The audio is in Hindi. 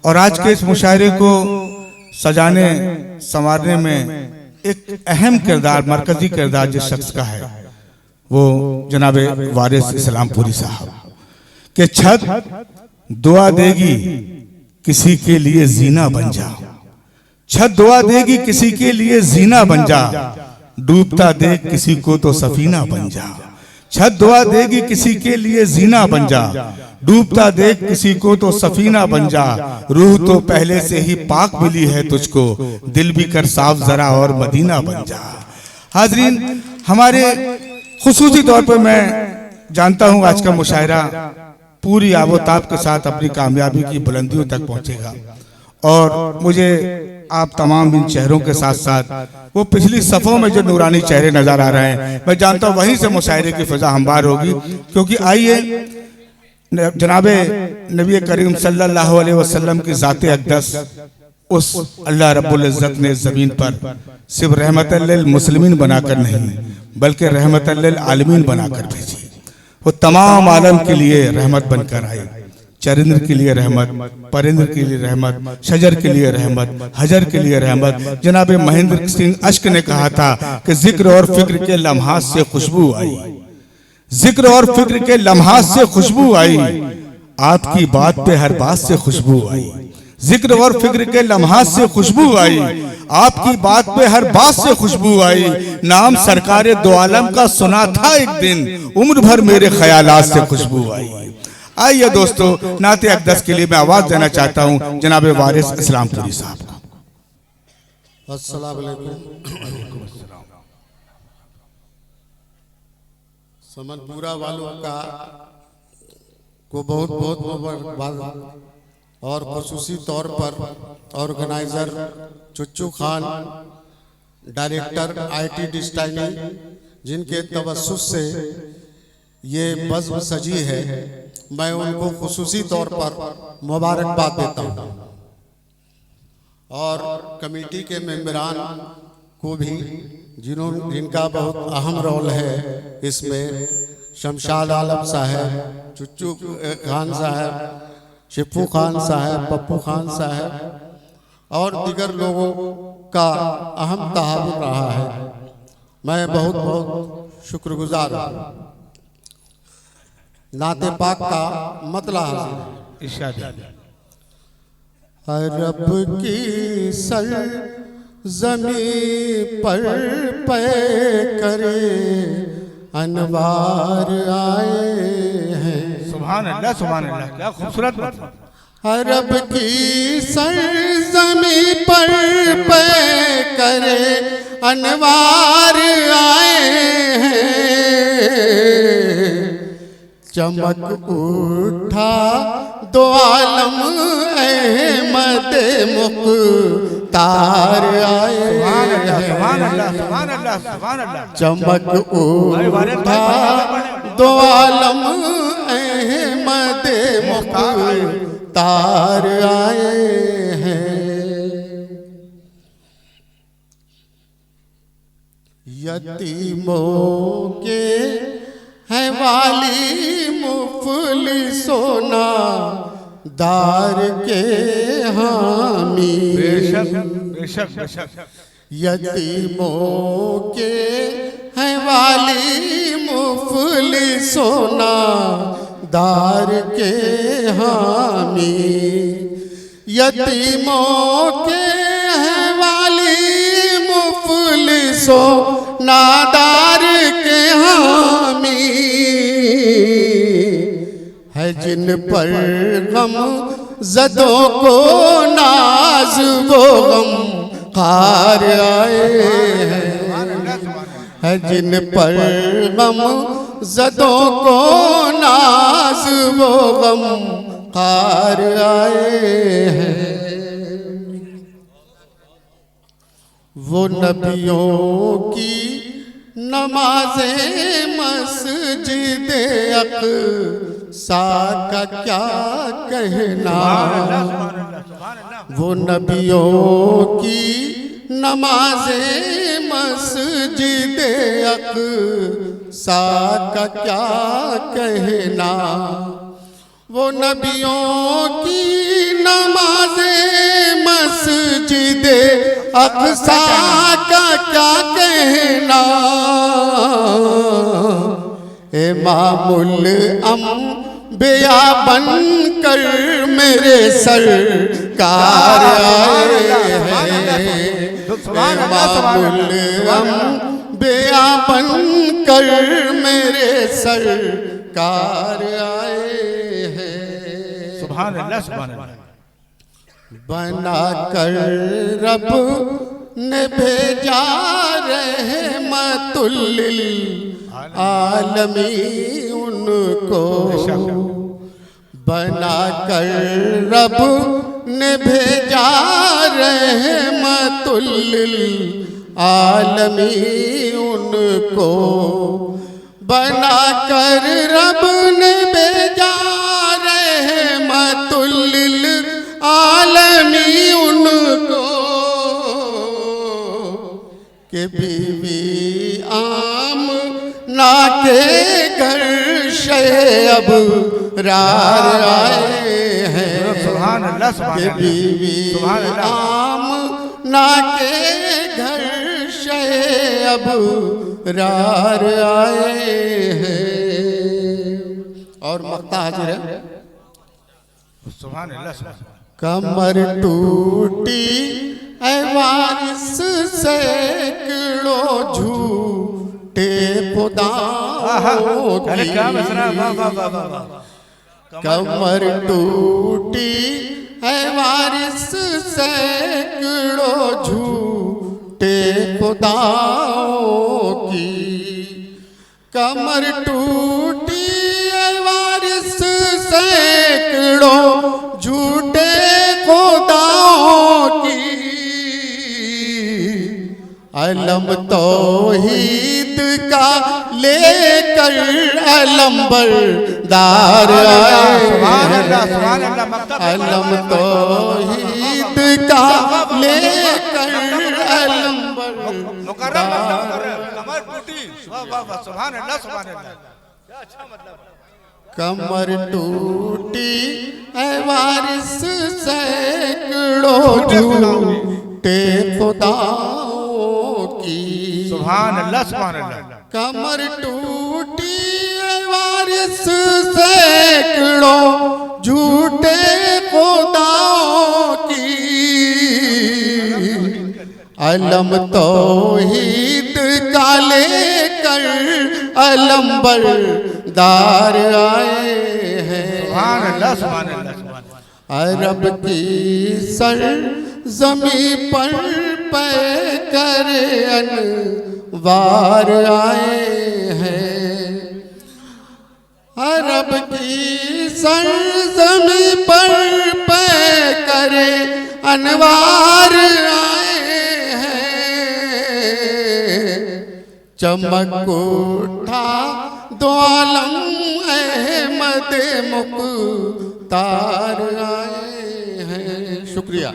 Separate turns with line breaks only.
और आज के इस मुशायरे को सजाने संवारने में एक अहम किरदार, मरकजी किरदार जिस शख्स का है वो जनाब वारिस इस्लामपुरी साहब के छत दुआ देगी किसी के लिए जीना बन जा, छत दुआ देगी किसी के लिए जीना बन जा, डूबता देख किसी को तो सफीना बन जा, छत दुआ देगी किसी के लिए जीना बन जा, डूबता देख किसी को तो सफीना बन जा, रूह तो पहले से ही पाक मिली है तुझको, दिल भी कर साफ जरा और मदीना बन जा। हाजरीन, हमारे खुसूसी तौर पर मैं जानता हूं आज का मुशायरा पूरी आबोताब के साथ अपनी कामयाबी की बुलंदियों तक पहुंचेगा और मुझे आप तमाम इन चेहरों के साथ साथ वो पिछली सफ़ों में जो नूरानी चेहरे नजर आ रहे हैं, मैं जानता हूं वहीं से मुशायरे की फिजा हमवार होगी। क्योंकि आइए जनाबे नबी करीम सल्लल्लाहु अलैहि वसल्लम की ज़ाते अक़दस उस अल्लाह रब्बुल इज़्ज़त ने ज़मीन पर सिर्फ रहमतल लिल मुस्लिमीन बनाकर नहीं बल्कि रहमतल लिल आलमीन बनाकर भेजी। वो तमाम आलम के लिए रहमत बनकर आई, चरिंद्र के लिए रहमत, परिंद्र के लिए रहमत, शजर के लिए रहमत, हजर के लिए रहमत। जनाब महेंद्र सिंह अश्क ने कहा था कि जिक्र और फिक्र के लम्हात से खुशबू आई, जिक्र और फिक्र के लम्हात से खुशबू आई, आपकी बात पे हर बात से खुशबू आई, जिक्र और फिक्र के लम्हात से खुशबू आई, आपकी बात पे हर बात से खुशबू आई, नाम सरकारे दो आलम का सुना था एक दिन, उम्र भर मेरे ख्यालात से खुशबू आई। आइए दोस्तों, नाते अक़दस के लिए मैं आवाज देना चाहता हूं जनाब वारिस इस्लामपुरी साहब को।
अस्सलाम वालेकुम। समनपुरा वालों का को बहुत बहुत मुबारकबाद और खुसूसी तौर पर ऑर्गेनाइजर चुच्चू खान, डायरेक्टर आईटी डिस्टाइनी, जिनके तवस्सुस से ये बज़्म सजी है, मैं उनको खुसूसी तौर पर मुबारकबाद देता हूँ और कमेटी के मेंबरान को भी जिनका बहुत अहम रोल है इसमें, शमशाद आलम साहब, चुच्चू खान साहब, शिफू खान साहब, पप्पू खान साहब और दीगर लोगों का अहम ताउन रहा है। मैं बहुत बहुत शुक्रगुजार हूँ। नाते पाक का मतला रब की सर जमी पर पे करे अनवार आए हैं।
सुभान अल्लाह, सुभान अल्लाह, क्या खूबसूरत बात।
रब की सर जमी पर पे करे अनवार आए हैं, चमक उठा दो आलम अहमद मुख्तार आए हैं, चमक उठा दो आलम अहमद मुख्तार आए हैं। यतीमों के है वाली मुफलिसोना दार के हामी,
बेशक बेशक बेशक,
यतीमों के है वाली मुफलिसोना दार के हामी, यतीमों के है वाली मुफलिसो नादार के हामी, है जिन पर गम ज़दों को नाज वो गम खार आए हैं, है जिन पर गम ज़दों को नाज वो गम खार आए हैं। वो नबियों की नमाज़ें मस्जिद अक़सा का क्या कहना, वो नबियों की नमाज़ें मस्जिद अक़सा का क्या कहना, वो नबियों की नमाज़ मस्जिदे अक़सा का क्या कहना, इमामुल अंबिया बनकर मेरे सरकार आए हैं, इमामुल अंबिया बनकर मेरे सरकार आए हैं।
सुभान अल्लाह सुभान अल्लाह।
बना कर रब ने भेजा रहमतुल लिल आलमी उनको, बना कर रब ने भेजा रहमतुल लिल आलमी उनको, बना कर रब ने भेजा रहमतुल लिल आलमी उनको, के बीवी आमना के घर से अब रार आए हैं,
सुभान अल्लाह सुभान
के
अल्लाह।
बीवी आमना के घर से अब रार आए हैं। और मक्ता हाजिर है।
सुभान अल्लाह सुभान अल्लाह।
कमर टूटी ऐ वारिस सैकड़ों झूठे खुदाओं
अरे
की,
क्या मसला, वाह वाह वाह वाह वाह।
कमर टूटी ऐ वारिस सैकड़ों झूठे खुदाओं की, कमर टूटी ऐ वारिस सैकड़ों झूठे खुदाओं की, अलम तौहीद का लेकर अलंबरदार आए हैं, अलम तौहीद का लेकर अलंबरदार,
कमर टूटी, वाह वाह वाह, सुभान अल्लाह सुभान अल्लाह। क्या अच्छा मतलब।
कमर टूटी ऐ वारिस सैकड़ों झूठे खुदाओं की,
सुभान अल्लाह सुभान अल्लाह।
कमर टूटी ऐ वारिस सैकड़ों झूठे खुदाओं की, अलम तौहीद का लेकर अलंबरदार आए हैं,
सुभान अल्लाह सुभान अल्लाह सुभान अल्लाह।
अरब की सर जमी पर पैकर अनवार आए हैं, अरब की सर जमी पर पैकर अनवार आए हैं, चमक उठा दो आलम अहमद मुख्तार आए हैं। शुक्रिया।